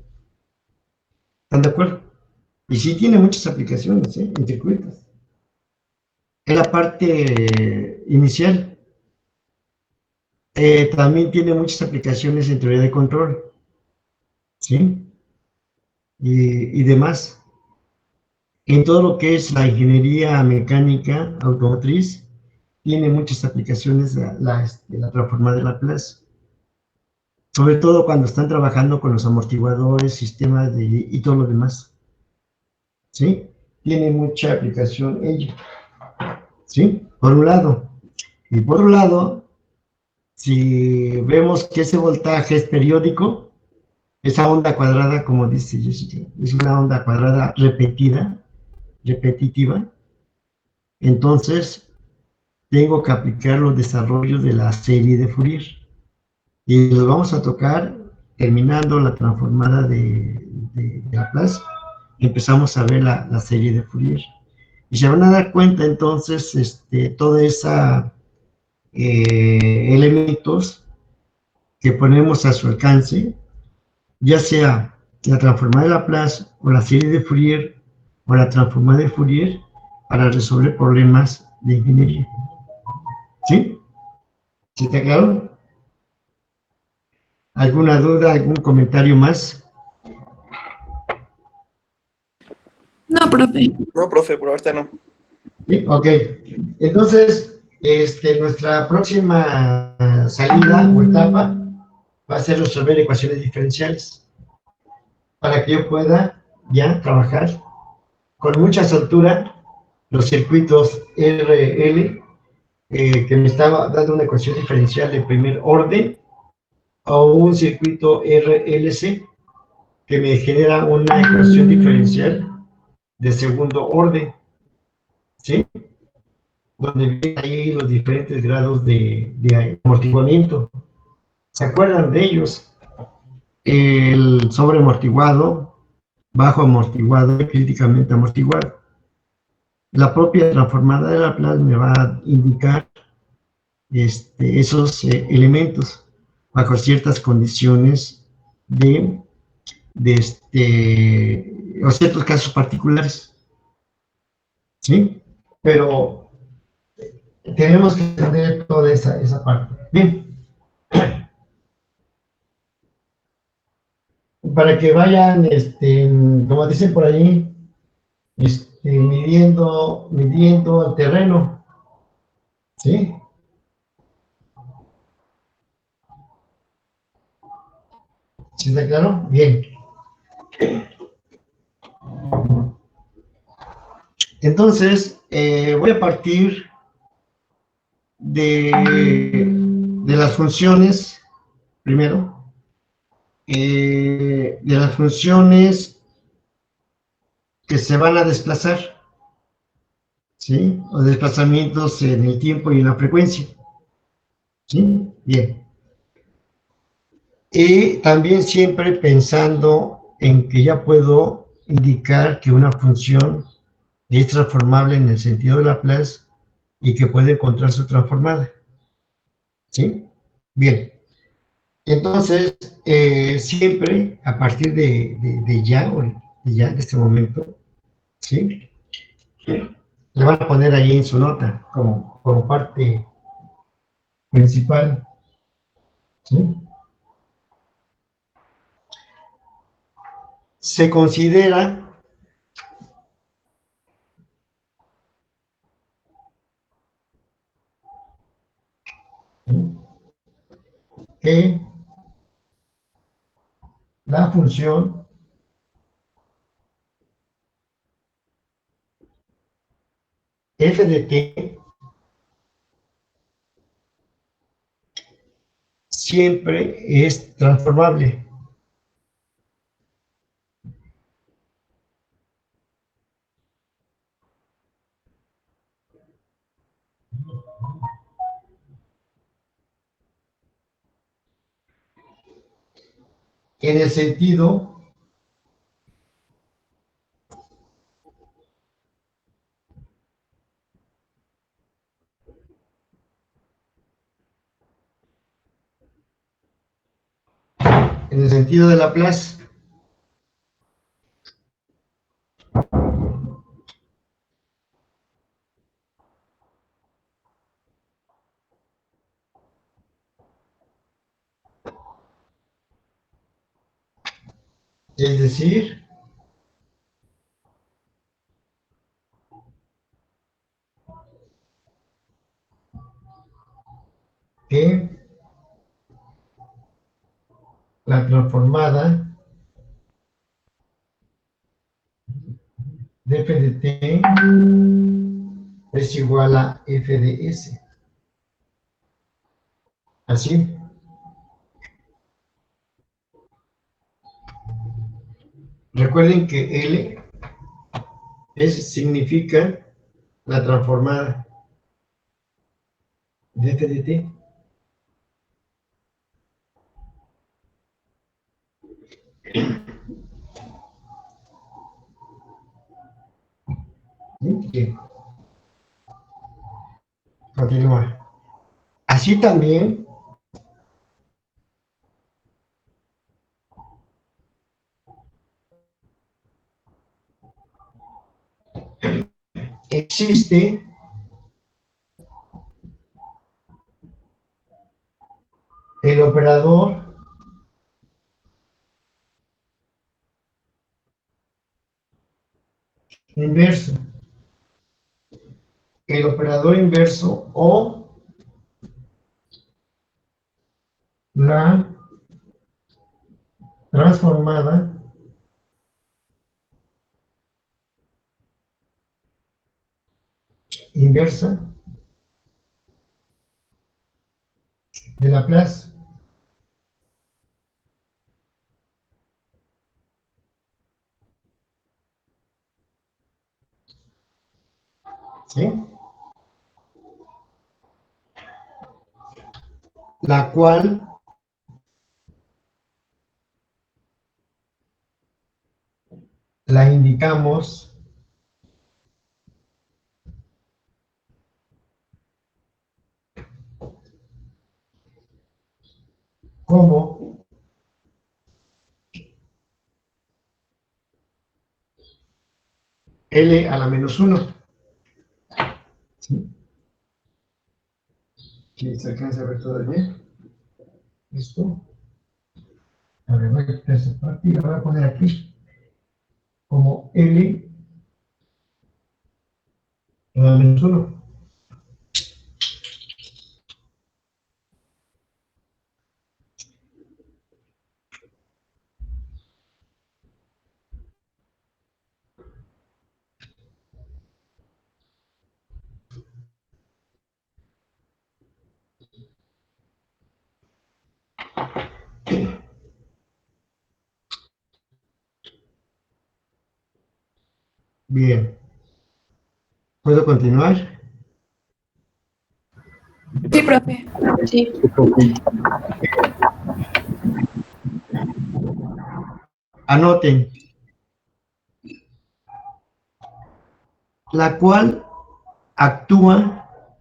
¿Están de acuerdo? Y sí tiene muchas aplicaciones, en circuitos. En la parte inicial. También tiene muchas aplicaciones en teoría de control. ¿Sí? Y demás. En todo lo que es la ingeniería mecánica automotriz, tiene muchas aplicaciones la transformada de Laplace. Sobre todo cuando están trabajando con los amortiguadores, sistemas y todo lo demás. ¿Sí? Tiene mucha aplicación ella. ¿Sí? Por un lado. Y por un lado, si vemos que ese voltaje es periódico, esa onda cuadrada, como dice Jessica, es una onda cuadrada repetitiva, entonces tengo que aplicar los desarrollos de la serie de Fourier. Y los vamos a tocar terminando la transformada de Laplace. Empezamos a ver la serie de Fourier. Y se van a dar cuenta entonces toda esa elementos que ponemos a su alcance, ya sea la transformada de Laplace o la serie de Fourier o la transformada de Fourier para resolver problemas de ingeniería. ¿Sí? ¿Sí está claro? ¿Alguna duda, algún comentario más? No, profe. No, profe, por ahorita no. ¿Sí? Ok. Entonces, nuestra próxima salida o etapa va a ser resolver ecuaciones diferenciales para que yo pueda ya trabajar con mucha soltura los circuitos RL que me estaba dando una ecuación diferencial de primer orden o un circuito RLC que me genera una ecuación diferencial de segundo orden, ¿sí? Donde vienen ahí los diferentes grados de amortiguamiento. ¿Se acuerdan de ellos? El sobreamortiguado, bajo amortiguado y críticamente amortiguado. La propia transformada de Laplace me va a indicar esos elementos bajo ciertas condiciones o ciertos casos particulares. ¿Sí? Pero tenemos que entender toda esa parte. Bien. Para que vayan, como dicen por ahí, midiendo el terreno. ¿Sí? ¿Sí está claro? Bien. Entonces, voy a partir de las funciones, primero, de las funciones que se van a desplazar, ¿sí? O desplazamientos en el tiempo y en la frecuencia. ¿Sí? Bien. Y también siempre pensando en que ya puedo indicar que una función es transformable en el sentido de Laplace y que puede encontrar su transformada. ¿Sí? Bien. Entonces, siempre a partir de ya, de este momento, ¿sí? Le van a poner ahí en su nota como parte principal, ¿sí? Se considera que la función f de t siempre es transformable. En el sentido de Laplace. Es decir, que la transformada de f de t es igual a f de s. Así. Recuerden que L significa la transformada de f de t. Bien. Continúa. Así también existe el operador inverso. El operador inverso o la transformada inversa de Laplace. ¿Sí? La cual la indicamos como L a la menos 1. ¿Sí? ¿Sí se alcanza a ver todavía? ¿Listo? A ver, voy a quitar esa parte y la voy a poner aquí como L a la menos 1. Bien. ¿Puedo continuar? Sí, profe. Sí. Anoten. La cual actúa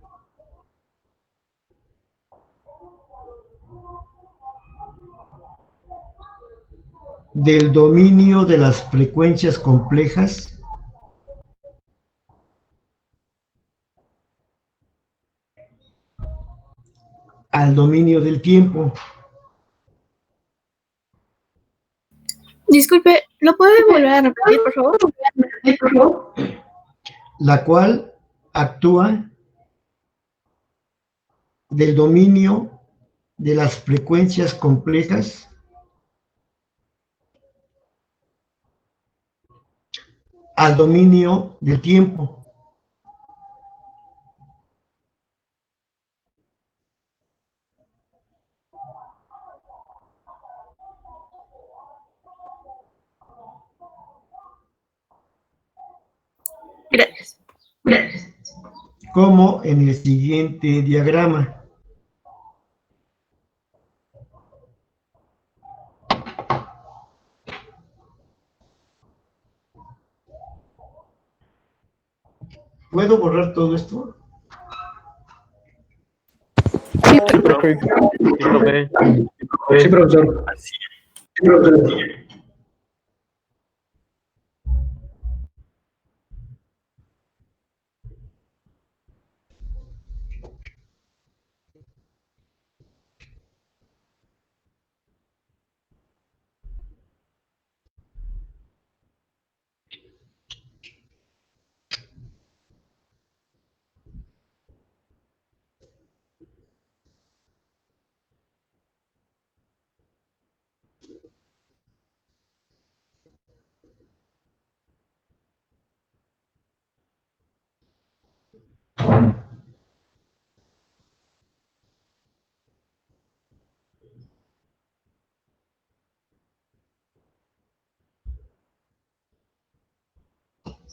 del dominio de las frecuencias complejas al dominio del tiempo, Disculpe, ¿lo puede volver a repetir, por favor? la cual actúa del dominio de las frecuencias complejas al dominio del tiempo. Gracias. Como en el siguiente diagrama. ¿Puedo borrar todo esto? Sí, profe. Sí, profesor.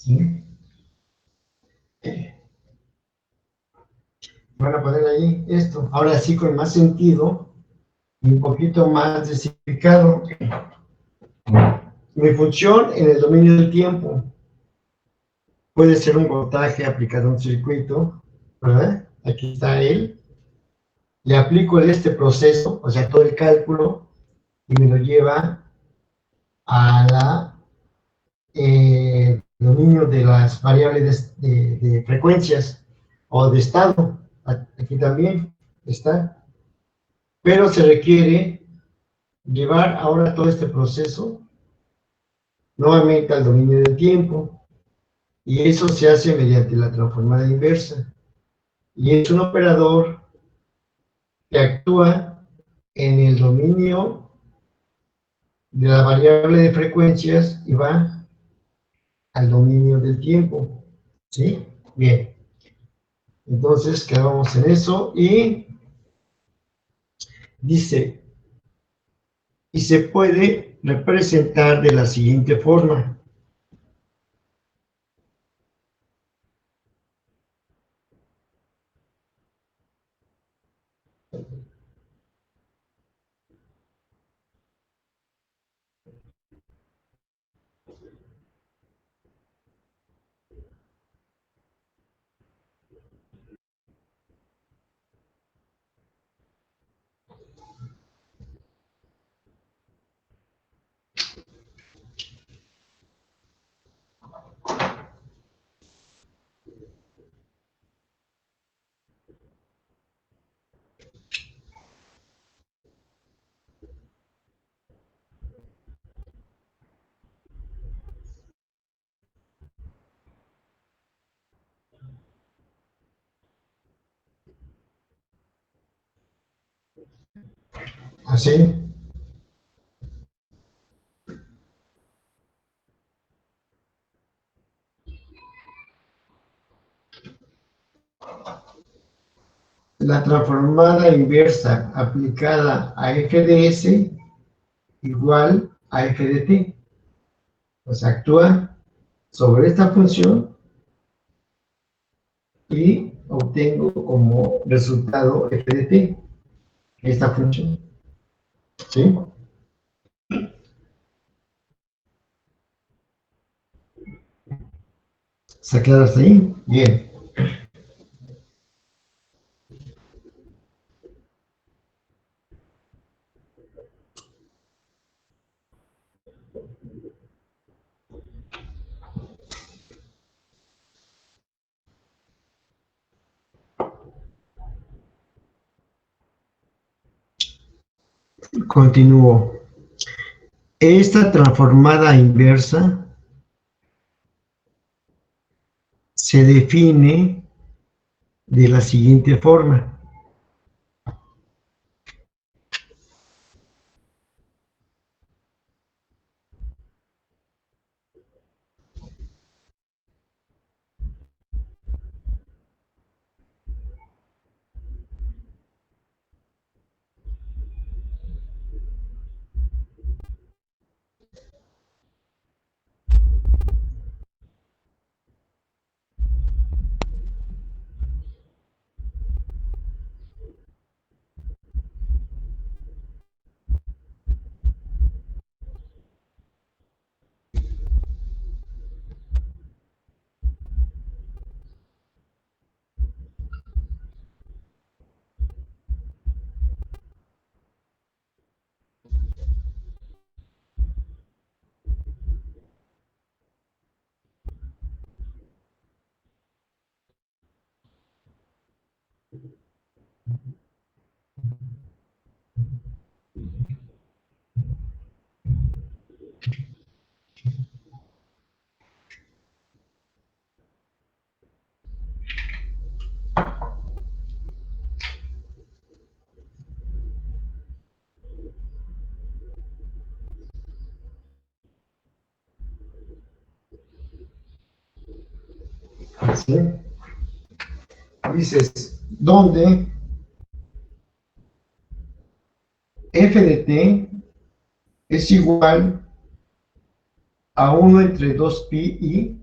¿Sí? Van a poner ahí esto. Ahora sí, con más sentido y un poquito más especificado. Mi función en el dominio del tiempo puede ser un voltaje aplicado a un circuito, ¿verdad? Aquí está él. Le aplico este proceso, o sea, todo el cálculo, y me lo lleva a la dominio de las variables de frecuencias o de estado. Aquí también está. Pero se requiere llevar ahora todo este proceso nuevamente al dominio del tiempo. Y eso se hace mediante la transformada inversa. Y es un operador que actúa en el dominio de la variable de frecuencias y va al dominio del tiempo. ¿Sí? Bien. Entonces quedamos en eso y dice, y se puede representar de la siguiente forma. Así. La transformada inversa aplicada a f de s igual a f de t. Pues actúa sobre esta función y obtengo como resultado f de t, esta función. ¿Sí? ¿Se ha quedado hasta ahí? Bien. Continúo. Esta transformada inversa se define de la siguiente forma. ¿Sí? Dices, donde f de t es igual a 1 entre 2pi i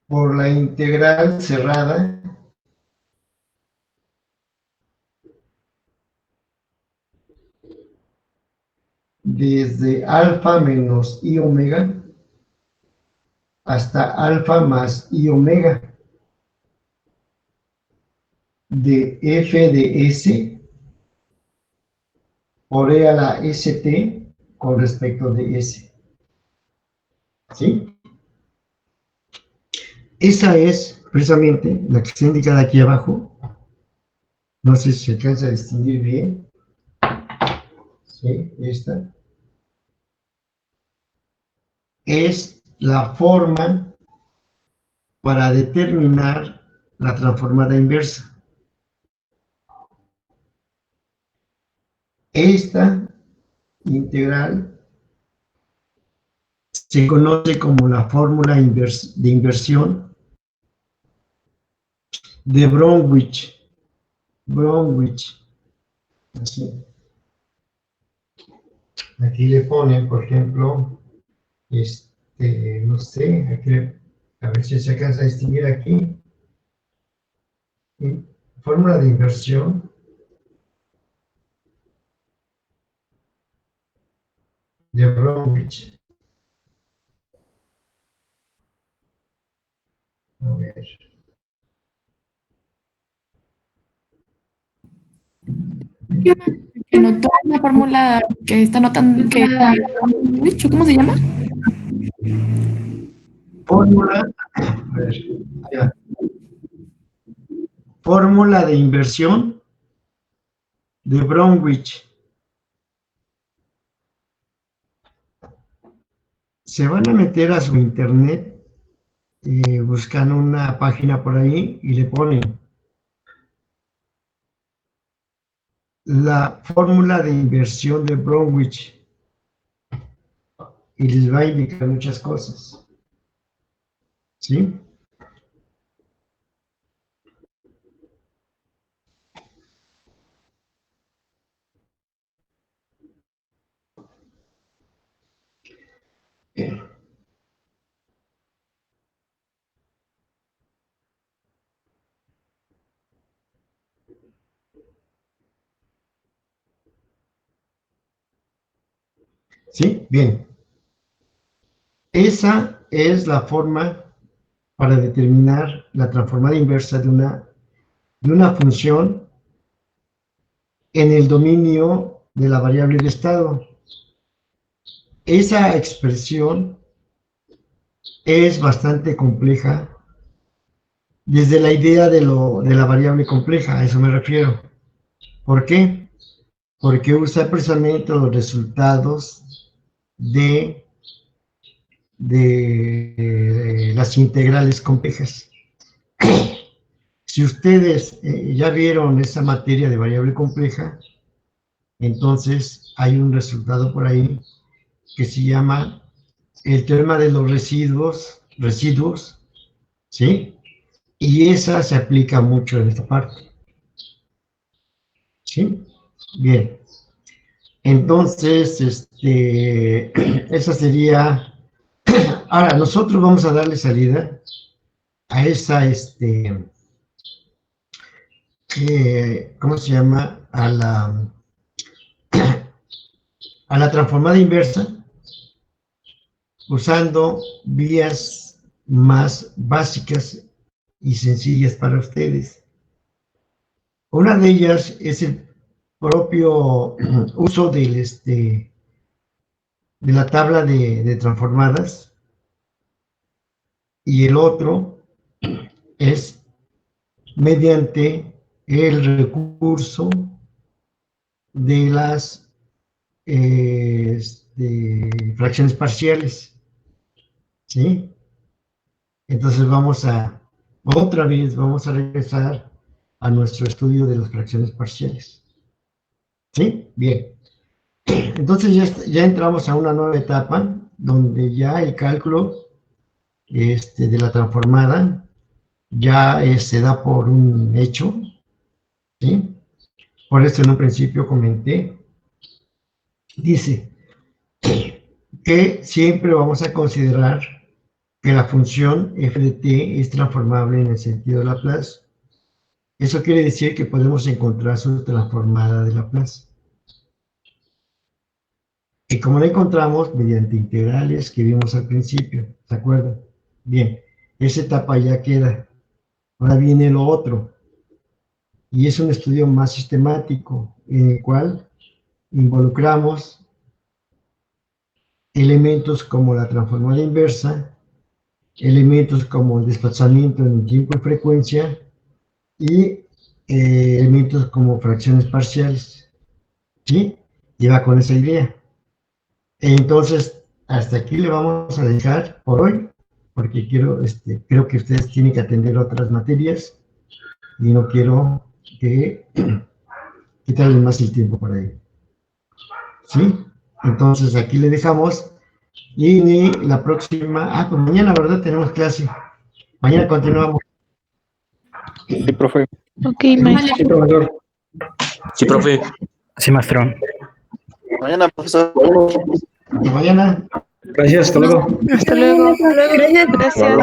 por la integral cerrada desde alfa menos i omega hasta alfa más i omega de f de s por e a la st con respecto de s. ¿Sí? Esa es precisamente la que está indicada aquí abajo. No sé si se alcanza a distinguir bien. Sí, esta. Es la forma para determinar la transformada inversa. Esta integral se conoce como la fórmula de inversión de Bromwich. Así. Aquí le ponen, por ejemplo, no sé, aquí, a ver si se alcanza a distinguir aquí. ¿Sí? Fórmula de inversión de Bromwich. A ver. Que anotó una fórmula que está anotando, ¿cómo se llama? Fórmula, a ver, ya. Fórmula de inversión de Bromwich. Se van a meter a su internet, buscan una página por ahí y le ponen la fórmula de inversión de Bromwich y les va a indicar muchas cosas. ¿Sí? Bien. ¿Sí? Bien. Esa es la forma para determinar la transformada inversa de una función en el dominio de la variable de estado. Esa expresión es bastante compleja desde la idea de la variable compleja, a eso me refiero. ¿Por qué? Porque usa precisamente los resultados de las integrales complejas. Si ustedes ya vieron esa materia de variable compleja, entonces hay un resultado por ahí que se llama el teorema de los residuos, ¿sí? Y esa se aplica mucho en esta parte. ¿Sí? Bien. Entonces, esa sería... Ahora, nosotros vamos a darle salida a esa, ¿cómo se llama? A la transformada inversa, usando vías más básicas y sencillas para ustedes. Una de ellas es el propio uso de la tabla de transformadas, y el otro es mediante el recurso de las fracciones parciales, ¿sí? Entonces otra vez vamos a regresar a nuestro estudio de las fracciones parciales, ¿sí? Bien. Entonces ya entramos a una nueva etapa donde ya el cálculo de la transformada ya se da por un hecho, ¿sí? Por eso en un principio comenté, dice que siempre vamos a considerar que la función f de t es transformable en el sentido de Laplace. Eso quiere decir que podemos encontrar su transformada de Laplace. Y como la encontramos mediante integrales que vimos al principio, ¿se acuerdan? Bien, esa etapa ya queda. Ahora viene lo otro. Y es un estudio más sistemático, en el cual involucramos elementos como la transformada inversa, elementos como el desplazamiento en el tiempo y frecuencia, y elementos como fracciones parciales. ¿Sí? Lleva con esa idea. Entonces, hasta aquí le vamos a dejar por hoy, porque creo que ustedes tienen que atender otras materias y no quiero quitarles más el tiempo por ahí. ¿Sí? Entonces, aquí le dejamos. Y la próxima... pues mañana, ¿verdad? Tenemos clase. Mañana continuamos. Sí, profe. Ok, maestro. Sí, profesor. Sí, profe. Sí, maestro. Mañana, profesor. Y mañana. Gracias, hasta luego. Hasta luego. Gracias.